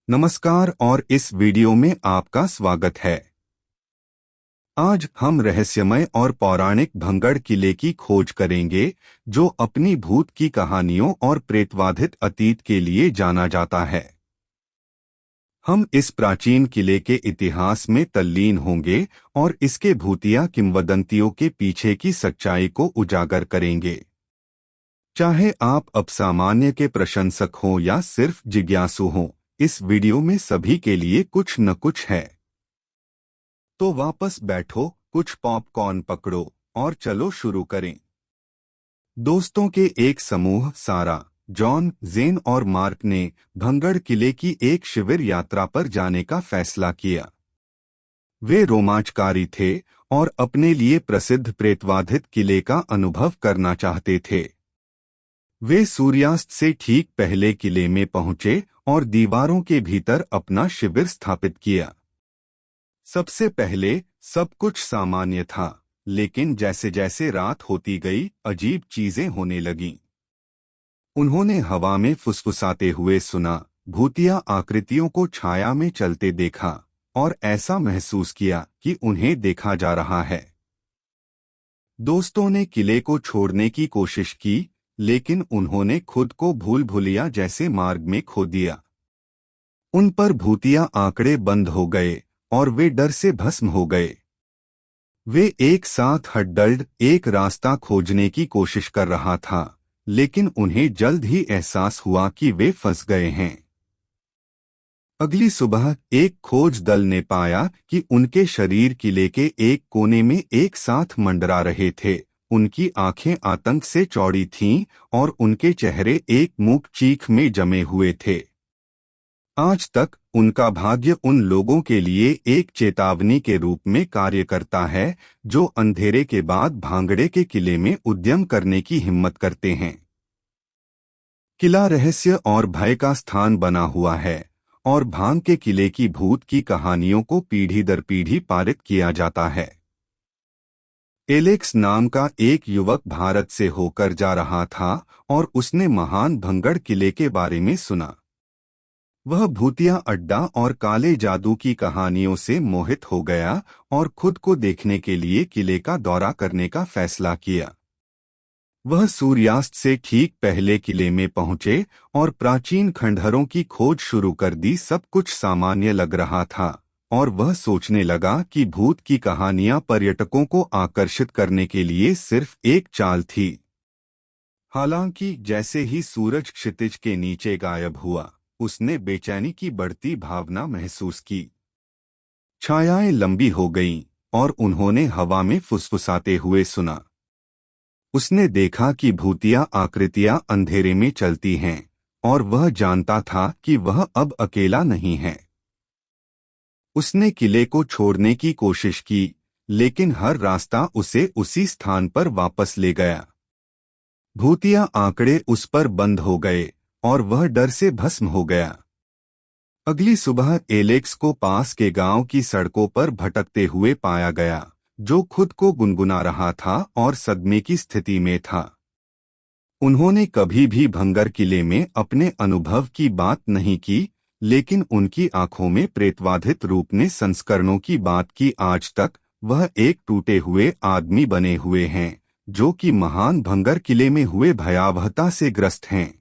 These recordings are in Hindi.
नमस्कार और इस वीडियो में आपका स्वागत है। आज हम रहस्यमय और पौराणिक भंगड़ किले की खोज करेंगे, जो अपनी भूत की कहानियों और प्रेतवाधित अतीत के लिए जाना जाता है। हम इस प्राचीन किले के इतिहास में तल्लीन होंगे और इसके भूतिया किंवदंतियों के पीछे की सच्चाई को उजागर करेंगे। चाहे आप असामान्य के प्रशंसक हों या सिर्फ जिज्ञासु हों, इस वीडियो में सभी के लिए कुछ न कुछ है। तो वापस बैठो, कुछ पॉपकॉर्न पकड़ो और चलो शुरू करें। दोस्तों के एक समूह सारा, जॉन, जेन और मार्क ने भंगड़ किले की एक शिविर यात्रा पर जाने का फैसला किया। वे रोमांचकारी थे और अपने लिए प्रसिद्ध प्रेतवाधित किले का अनुभव करना चाहते थे। वे सूर्यास्त से ठीक पहले किले में पहुंचे और दीवारों के भीतर अपना शिविर स्थापित किया। सबसे पहले सब कुछ सामान्य था, लेकिन जैसे जैसे रात होती गई, अजीब चीजें होने लगीं। उन्होंने हवा में फुसफुसाते हुए सुना, भूतिया आकृतियों को छाया में चलते देखा और ऐसा महसूस किया कि उन्हें देखा जा रहा है। दोस्तों ने किले को छोड़ने की कोशिश की, लेकिन उन्होंने खुद को भूल भुलिया जैसे मार्ग में खो दिया। उन पर भूतिया आंकड़े बंद हो गए और वे डर से भस्म हो गए। वे एक साथ हडल्ड एक रास्ता खोजने की कोशिश कर रहा था, लेकिन उन्हें जल्द ही एहसास हुआ कि वे फंस गए हैं। अगली सुबह एक खोज दल ने पाया कि उनके शरीर किले के एक कोने में एक साथ मंडरा रहे थे। उनकी आंखें आतंक से चौड़ी थीं और उनके चेहरे एक मूक चीख में जमे हुए थे। आज तक उनका भाग्य उन लोगों के लिए एक चेतावनी के रूप में कार्य करता है, जो अंधेरे के बाद भांगड़े के किले में उद्यम करने की हिम्मत करते हैं। किला रहस्य और भय का स्थान बना हुआ है और भांग के किले की भूत की कहानियों को पीढ़ी दर पीढ़ी पारित किया जाता है। एलेक्स नाम का एक युवक भारत से होकर जा रहा था और उसने महान भंगड़ किले के बारे में सुना। वह भूतिया अड्डा और काले जादू की कहानियों से मोहित हो गया और खुद को देखने के लिए किले का दौरा करने का फैसला किया। वह सूर्यास्त से ठीक पहले किले में पहुंचे और प्राचीन खंडहरों की खोज शुरू कर दी। सब कुछ सामान्य लग रहा था और वह सोचने लगा कि भूत की कहानियां पर्यटकों को आकर्षित करने के लिए सिर्फ एक चाल थी। हालांकि जैसे ही सूरज क्षितिज के नीचे गायब हुआ, उसने बेचैनी की बढ़ती भावना महसूस की। छायाएं लंबी हो गईं और उन्होंने हवा में फुसफुसाते हुए सुना। उसने देखा कि भूतिया आकृतियां अंधेरे में चलती हैं और वह जानता था कि वह अब अकेला नहीं है। उसने किले को छोड़ने की कोशिश की, लेकिन हर रास्ता उसे उसी स्थान पर वापस ले गया। भूतिया आंकड़े उस पर बंद हो गए और वह डर से भस्म हो गया। अगली सुबह एलेक्स को पास के गांव की सड़कों पर भटकते हुए पाया गया, जो खुद को गुनगुना रहा था और सदमे की स्थिति में था। उन्होंने कभी भी भंगर किले में अपने अनुभव की बात नहीं की, लेकिन उनकी आंखों में प्रेतवाधित रूप ने संस्करणों की बात की। आज तक वह एक टूटे हुए आदमी बने हुए हैं, जो कि महान भंगर किले में हुए भयावहता से ग्रस्त हैं।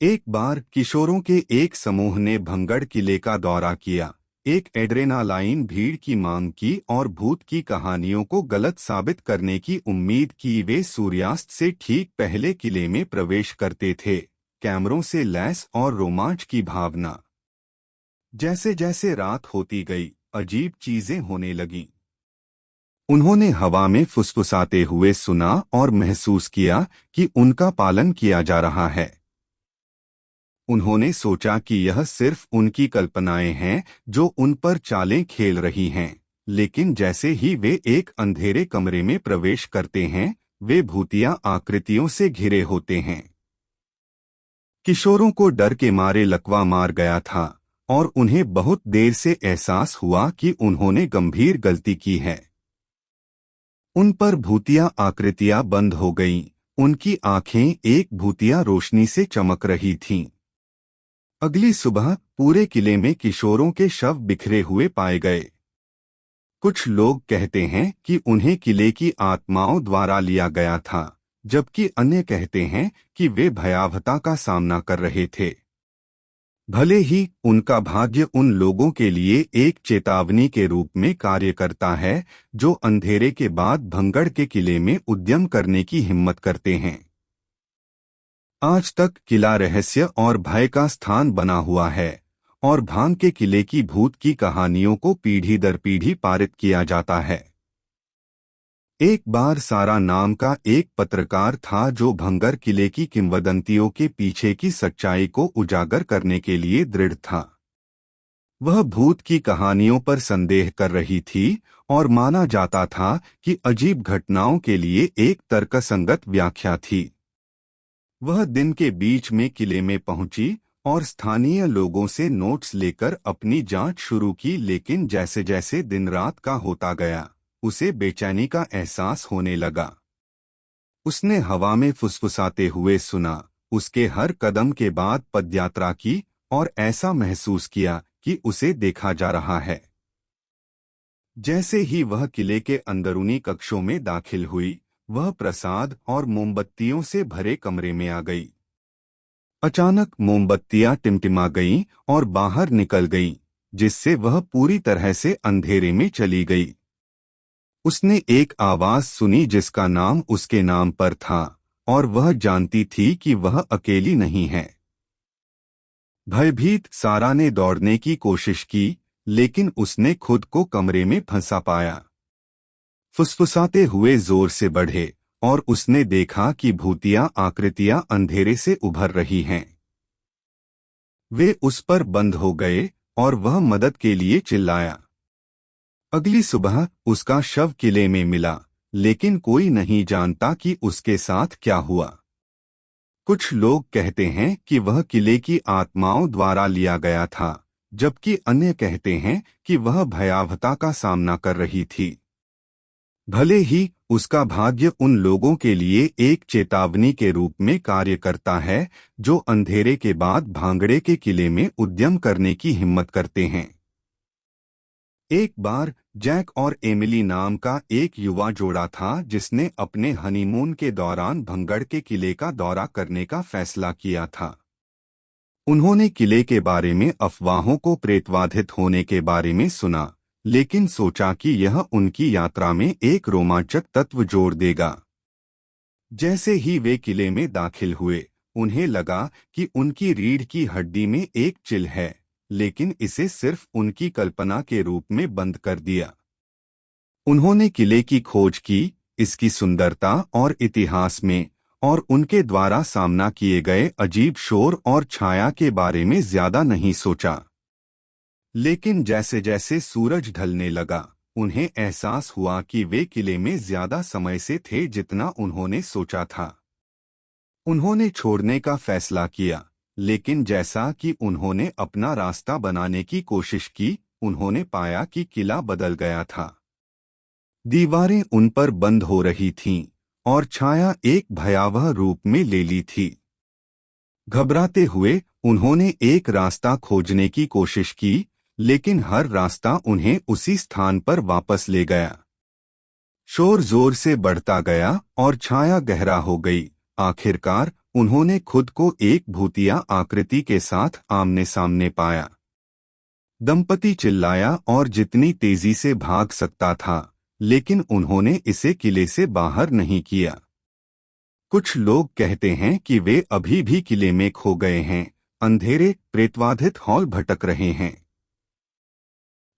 एक बार किशोरों के एक समूह ने भंगड़ किले का दौरा किया, एक एड्रेनालाइन भीड़ की मांग की और भूत की कहानियों को गलत साबित करने की उम्मीद की। वे सूर्यास्त से ठीक पहले किले में प्रवेश करते थे, कैमरों से लैस और रोमांच की भावना। जैसे जैसे रात होती गई, अजीब चीजें होने लगीं। उन्होंने हवा में फुसफुसाते हुए सुना और महसूस किया कि उनका पालन किया जा रहा है। उन्होंने सोचा कि यह सिर्फ उनकी कल्पनाएं हैं जो उन पर चालें खेल रही हैं, लेकिन जैसे ही वे एक अंधेरे कमरे में प्रवेश करते हैं, वे भूतिया आकृतियों से घिरे होते हैं। किशोरों को डर के मारे लकवा मार गया था और उन्हें बहुत देर से एहसास हुआ कि उन्होंने गंभीर गलती की है। उन पर भूतिया आकृतियां बंद हो गईं, उनकी आंखें एक भूतिया रोशनी से चमक रही थीं। अगली सुबह पूरे किले में किशोरों के शव बिखरे हुए पाए गए। कुछ लोग कहते हैं कि उन्हें किले की आत्माओं द्वारा लिया गया था, जबकि अन्य कहते हैं कि वे भयावहता का सामना कर रहे थे। भले ही उनका भाग्य उन लोगों के लिए एक चेतावनी के रूप में कार्य करता है जो अंधेरे के बाद भंगड़ के किले में उद्यम करने की हिम्मत करते हैं। आज तक किला रहस्य और भय का स्थान बना हुआ है और भांग के किले की भूत की कहानियों को पीढ़ी दर पीढ़ी पारित किया जाता है। एक बार सारा नाम का एक पत्रकार था जो भंगर किले की किंवदंतियों के पीछे की सच्चाई को उजागर करने के लिए दृढ़ था। वह भूत की कहानियों पर संदेह कर रही थी और माना जाता था कि अजीब घटनाओं के लिए एक तर्कसंगत व्याख्या थी। वह दिन के बीच में किले में पहुंची और स्थानीय लोगों से नोट्स लेकर अपनी जांच शुरू की, लेकिन जैसे जैसे दिन रात का होता गया उसे बेचैनी का एहसास होने लगा। उसने हवा में फुसफुसाते हुए सुना, उसके हर कदम के बाद पदयात्रा की और ऐसा महसूस किया कि उसे देखा जा रहा है। जैसे ही वह किले के अंदरूनी कक्षों में दाखिल हुई, वह प्रसाद और मोमबत्तियों से भरे कमरे में आ गई। अचानक मोमबत्तियां टिमटिमा गईं और बाहर निकल गईं, जिससे वह पूरी तरह से अंधेरे में चली गई। उसने एक आवाज सुनी जिसका नाम उसके नाम पर था और वह जानती थी कि वह अकेली नहीं है। भयभीत सारा ने दौड़ने की कोशिश की, लेकिन उसने खुद को कमरे में फंसा पाया। फुसफुसाते हुए जोर से बढ़े और उसने देखा कि भूतिया आकृतियां अंधेरे से उभर रही हैं। वे उस पर बंद हो गए और वह मदद के लिए चिल्लाया। अगली सुबह उसका शव किले में मिला, लेकिन कोई नहीं जानता कि उसके साथ क्या हुआ। कुछ लोग कहते हैं कि वह किले की आत्माओं द्वारा लिया गया था, जबकि अन्य कहते हैं कि वह भयावहता का सामना कर रही थी। भले ही उसका भाग्य उन लोगों के लिए एक चेतावनी के रूप में कार्य करता है जो अंधेरे के बाद भांगड़े के किले में उद्यम करने की हिम्मत करते हैं। एक बार जैक और एमिली नाम का एक युवा जोड़ा था जिसने अपने हनीमून के दौरान भंगड़ के किले का दौरा करने का फैसला किया था। उन्होंने किले के बारे में अफवाहों को प्रेतवाधित होने के बारे में सुना, लेकिन सोचा कि यह उनकी यात्रा में एक रोमांचक तत्व जोड़ देगा। जैसे ही वे किले में दाखिल हुए, उन्हें लगा कि उनकी रीढ़ की हड्डी में एक चिल है, लेकिन इसे सिर्फ उनकी कल्पना के रूप में बंद कर दिया। उन्होंने किले की खोज की, इसकी सुंदरता और इतिहास में, और उनके द्वारा सामना किए गए अजीब शोर और छाया के बारे में ज्यादा नहीं सोचा। लेकिन जैसे जैसे सूरज ढलने लगा, उन्हें एहसास हुआ कि वे किले में ज्यादा समय से थे जितना उन्होंने सोचा था। उन्होंने छोड़ने का फैसला किया, लेकिन जैसा कि उन्होंने अपना रास्ता बनाने की कोशिश की, उन्होंने पाया कि किला बदल गया था। दीवारें उन पर बंद हो रही थीं और छाया एक भयावह रूप में ले ली थी। घबराते हुए उन्होंने एक रास्ता खोजने की कोशिश की, लेकिन हर रास्ता उन्हें उसी स्थान पर वापस ले गया। शोर जोर से बढ़ता गया और छाया गहरा हो गई। आखिरकार उन्होंने खुद को एक भूतिया आकृति के साथ आमने सामने पाया। दंपति चिल्लाया और जितनी तेजी से भाग सकता था, लेकिन उन्होंने इसे किले से बाहर नहीं किया। कुछ लोग कहते हैं कि वे अभी भी किले में खो गए हैं, अंधेरे प्रेतवाधित हॉल भटक रहे हैं।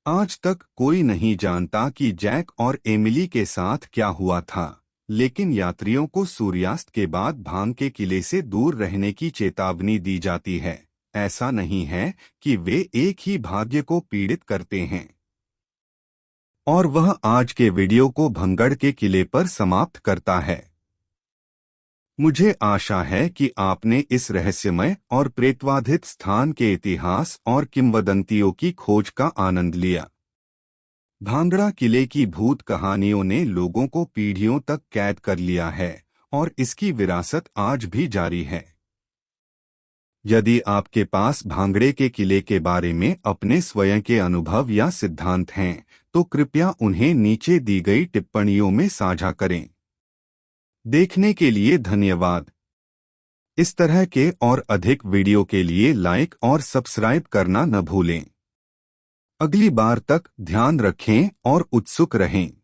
आज तक कोई नहीं जानता कि जैक और एमिली के साथ क्या हुआ था, लेकिन यात्रियों को सूर्यास्त के बाद भांग के किले से दूर रहने की चेतावनी दी जाती है। ऐसा नहीं है कि वे एक ही भाग्य को पीड़ित करते हैं। और वह आज के वीडियो को भंगड़ के किले पर समाप्त करता है। मुझे आशा है कि आपने इस रहस्यमय और प्रेतवाधित स्थान के इतिहास और किंवदंतियों की खोज का आनंद लिया। भांगड़ा किले की भूत कहानियों ने लोगों को पीढ़ियों तक कैद कर लिया है और इसकी विरासत आज भी जारी है। यदि आपके पास भांगड़े के किले के बारे में अपने स्वयं के अनुभव या सिद्धांत हैं, तो कृपया उन्हें नीचे दी गई टिप्पणियों में साझा करें। देखने के लिए धन्यवाद। इस तरह के और अधिक वीडियो के लिए लाइक और सब्सक्राइब करना न भूलें। अगली बार तक ध्यान रखें और उत्सुक रहें।